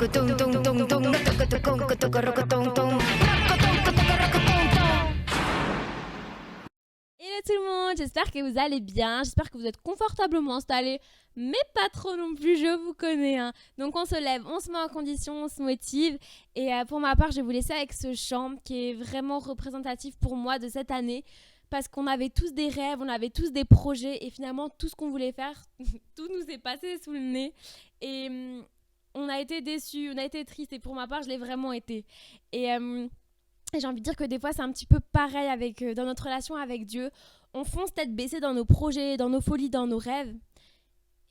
Hello tout le monde, j'espère que vous allez bien, j'espère que vous êtes confortablement installés, mais pas trop non plus, je vous connais. Donc on se lève, on se met en condition, on se motive. Et pour ma part, je vais vous laisser avec ce chant qui est vraiment représentatif pour moi de cette année. Parce qu'on avait tous des rêves, on avait tous des projets et finalement tout ce qu'on voulait faire, tout nous est passé sous le nez. Et on a été déçus, on a été tristes et pour ma part, je l'ai vraiment été. Et j'ai envie de dire que des fois, c'est un petit peu pareil dans notre relation avec Dieu. On fonce tête baissée dans nos projets, dans nos folies, dans nos rêves.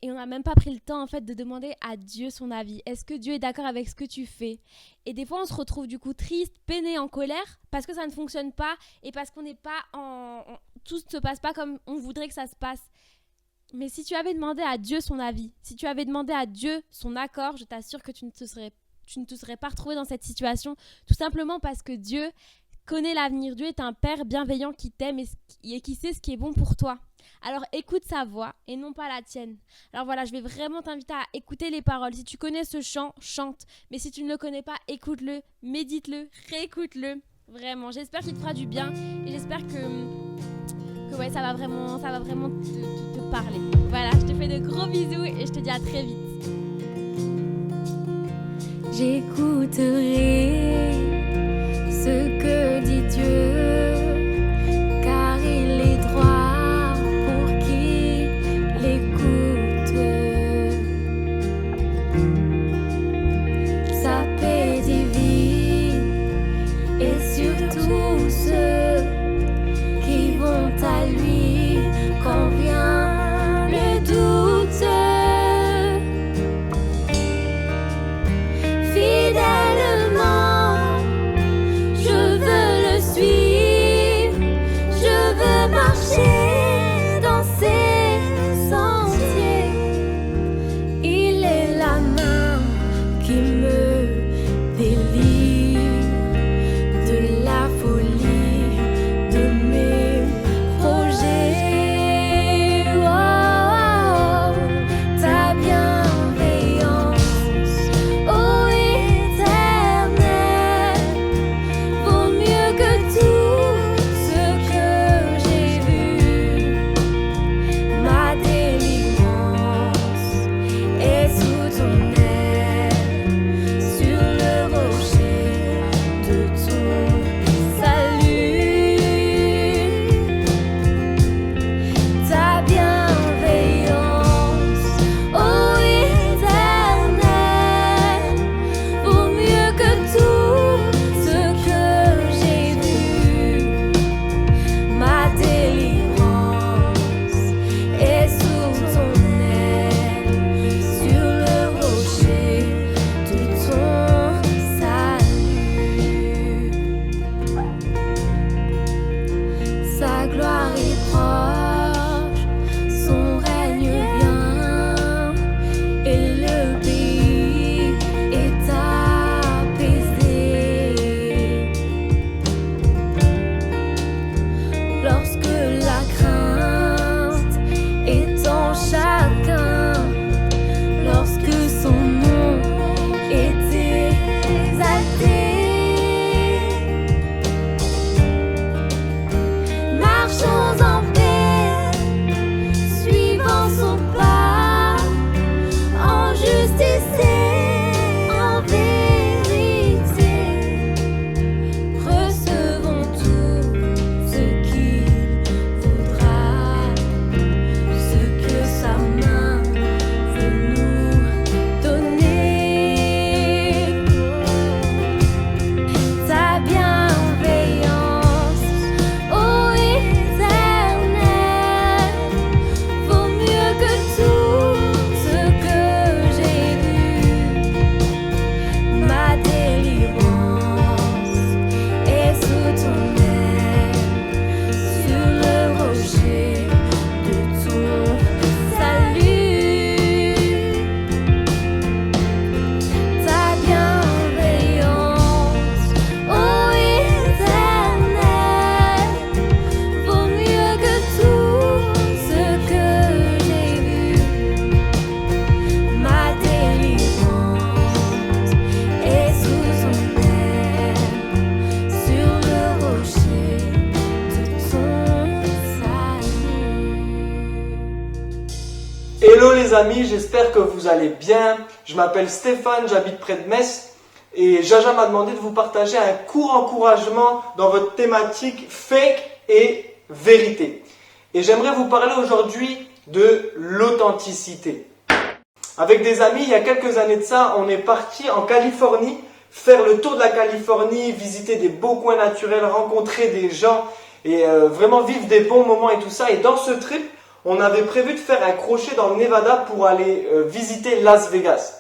Et on n'a même pas pris le temps en fait de demander à Dieu son avis. Est-ce que Dieu est d'accord avec ce que tu fais ? Et des fois on se retrouve du coup triste, peiné, en colère parce que ça ne fonctionne pas et parce qu'on n'est pas tout ne se passe pas comme on voudrait que ça se passe. Mais si tu avais demandé à Dieu son avis, si tu avais demandé à Dieu son accord, je t'assure que tu ne te serais pas retrouvé dans cette situation, tout simplement parce que Dieu connaît l'avenir. Dieu est un père bienveillant qui t'aime et qui sait ce qui est bon pour toi. Alors écoute sa voix et non pas la tienne. Alors voilà, je vais vraiment t'inviter à écouter les paroles. Si tu connais ce chant, chante. Mais si tu ne le connais pas, écoute-le, médite-le, réécoute-le. Vraiment, j'espère qu'il te fera du bien et j'espère que ouais, ça va vraiment te parler. Voilà, je te fais de gros bisous et je te dis à très vite. J'écouterai ce que dit Dieu, car il est droit pour qui l'écoute. Sa paix divine et surtout ceux qui vont à lui quand vient le doute. Fidèlement amis, j'espère que vous allez bien. Je m'appelle Stéphane, j'habite près de Metz et Jaja m'a demandé de vous partager un court encouragement dans votre thématique fake et vérité. Et j'aimerais vous parler aujourd'hui de l'authenticité. Avec des amis, il y a quelques années de ça, on est parti en Californie, faire le tour de la Californie, visiter des beaux coins naturels, rencontrer des gens et vraiment vivre des bons moments et tout ça. Et dans ce trip, on avait prévu de faire un crochet dans le Nevada pour aller visiter Las Vegas.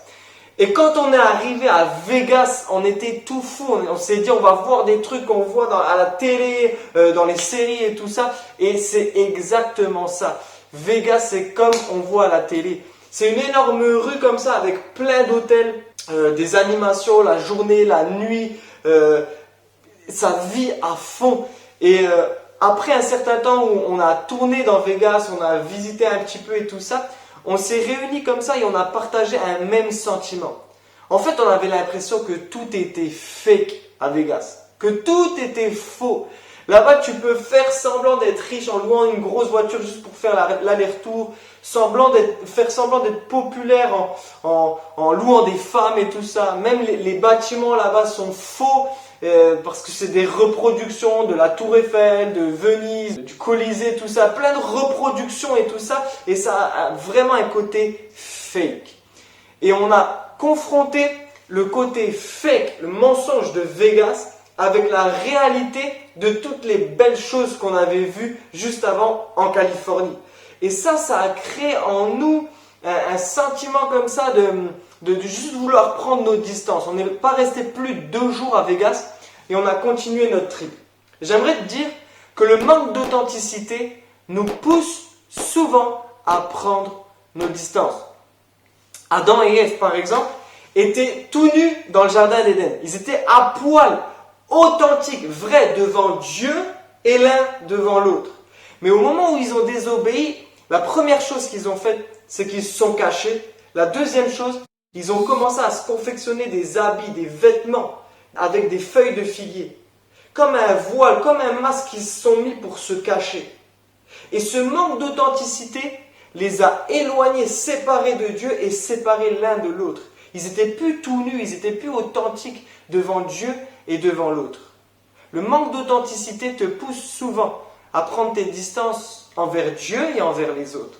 Et quand on est arrivé à Vegas, on était tout fou. On s'est dit, on va voir des trucs qu'on voit à la télé, dans les séries et tout ça. Et c'est exactement ça. Vegas, c'est comme on voit à la télé. C'est une énorme rue comme ça avec plein d'hôtels, des animations, la journée, la nuit. Ça vit à fond. Et après un certain temps où on a tourné dans Vegas, on a visité un petit peu et tout ça, on s'est réunis comme ça et on a partagé un même sentiment. En fait, on avait l'impression que tout était fake à Vegas, que tout était faux. Là-bas, tu peux faire semblant d'être riche en louant une grosse voiture juste pour faire l'aller-retour, faire semblant d'être populaire en louant des femmes et tout ça. Même les bâtiments là-bas sont faux. Parce que c'est des reproductions de la Tour Eiffel, de Venise, du Colisée, tout ça, plein de reproductions et tout ça, et ça a vraiment un côté fake. Et on a confronté le côté fake, le mensonge de Vegas, avec la réalité de toutes les belles choses qu'on avait vues juste avant en Californie. Et ça a créé en nous un sentiment comme ça de juste vouloir prendre nos distances. On n'est pas resté plus de 2 jours à Vegas et on a continué notre trip. J'aimerais te dire que le manque d'authenticité nous pousse souvent à prendre nos distances. Adam et Ève, par exemple, étaient tout nus dans le jardin d'Éden. Ils étaient à poil, authentiques, vrais devant Dieu et l'un devant l'autre. Mais au moment où ils ont désobéi, la première chose qu'ils ont faite, c'est qu'ils se sont cachés. La deuxième chose, ils ont commencé à se confectionner des habits, des vêtements avec des feuilles de figuier. Comme un voile, comme un masque qu'ils se sont mis pour se cacher. Et ce manque d'authenticité les a éloignés, séparés de Dieu et séparés l'un de l'autre. Ils n'étaient plus tout nus, ils n'étaient plus authentiques devant Dieu et devant l'autre. Le manque d'authenticité te pousse souvent à prendre tes distances envers Dieu et envers les autres.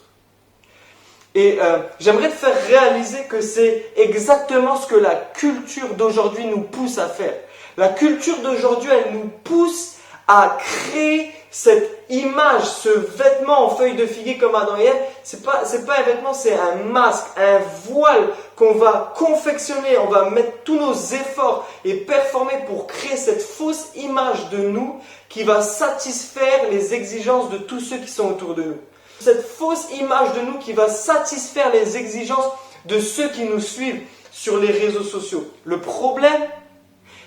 Et j'aimerais te faire réaliser que c'est exactement ce que la culture d'aujourd'hui nous pousse à faire. La culture d'aujourd'hui, elle nous pousse à créer cette image, ce vêtement en feuille de figuier comme Adam et Ève. C'est pas un vêtement, c'est un masque, un voile qu'on va confectionner. On va mettre tous nos efforts et performer pour créer cette fausse image de nous qui va satisfaire les exigences de tous ceux qui sont autour de nous. Cette fausse image de nous qui va satisfaire les exigences de ceux qui nous suivent sur les réseaux sociaux. Le problème,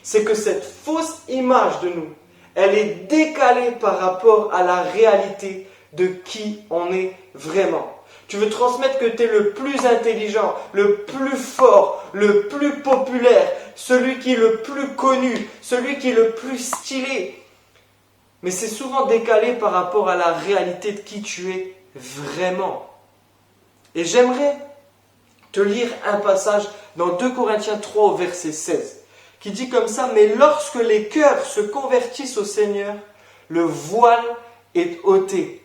c'est que cette fausse image de nous, elle est décalée par rapport à la réalité de qui on est vraiment. Tu veux transmettre que tu es le plus intelligent, le plus fort, le plus populaire, celui qui est le plus connu, celui qui est le plus stylé. Mais c'est souvent décalé par rapport à la réalité de qui tu es vraiment. Et j'aimerais te lire un passage dans 2 Corinthiens 3 au verset 16 qui dit comme ça: mais lorsque les cœurs se convertissent au Seigneur, le voile est ôté.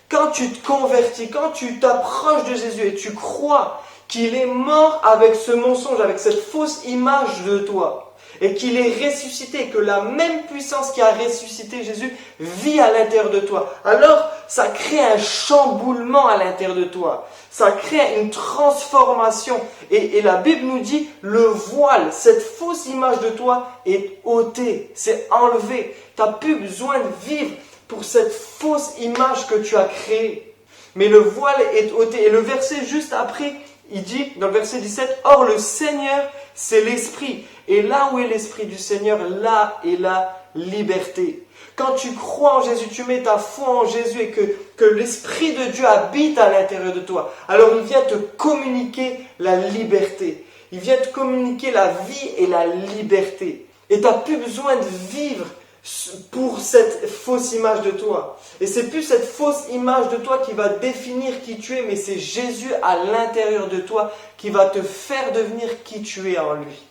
Quand tu te convertis, quand tu t'approches de Jésus et tu crois qu'il est mort avec ce mensonge, avec cette fausse image de toi, et qu'il est ressuscité, que la même puissance qui a ressuscité Jésus vit à l'intérieur de toi, alors ça crée un chamboulement à l'intérieur de toi. Ça crée une transformation. Et la Bible nous dit, le voile, cette fausse image de toi est ôté, c'est enlevé. Tu n'as plus besoin de vivre pour cette fausse image que tu as créée. Mais le voile est ôté. Et le verset juste après, il dit, dans le verset 17, « Or le Seigneur, c'est l'Esprit. Et là où est l'Esprit du Seigneur, là est la liberté. » Quand tu crois en Jésus, tu mets ta foi en Jésus et que l'Esprit de Dieu habite à l'intérieur de toi, alors il vient te communiquer la liberté. Il vient te communiquer la vie et la liberté. Et tu n'as plus besoin de vivre pour cette fausse image de toi. Et c'est plus cette fausse image de toi qui va définir qui tu es, mais c'est Jésus à l'intérieur de toi qui va te faire devenir qui tu es en lui.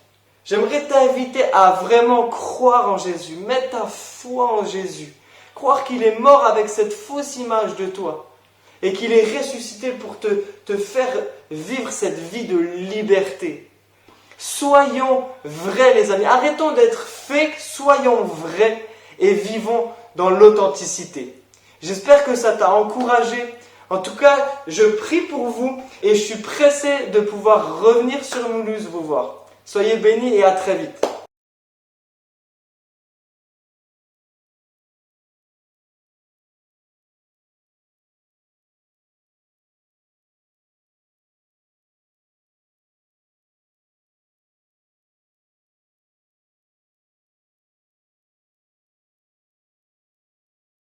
J'aimerais t'inviter à vraiment croire en Jésus, mettre ta foi en Jésus, croire qu'il est mort avec cette fausse image de toi et qu'il est ressuscité pour te faire vivre cette vie de liberté. Soyons vrais les amis, arrêtons d'être fake, soyons vrais et vivons dans l'authenticité. J'espère que ça t'a encouragé. En tout cas, je prie pour vous et je suis pressé de pouvoir revenir sur Mulhouse vous voir. Soyez bénis et à très vite.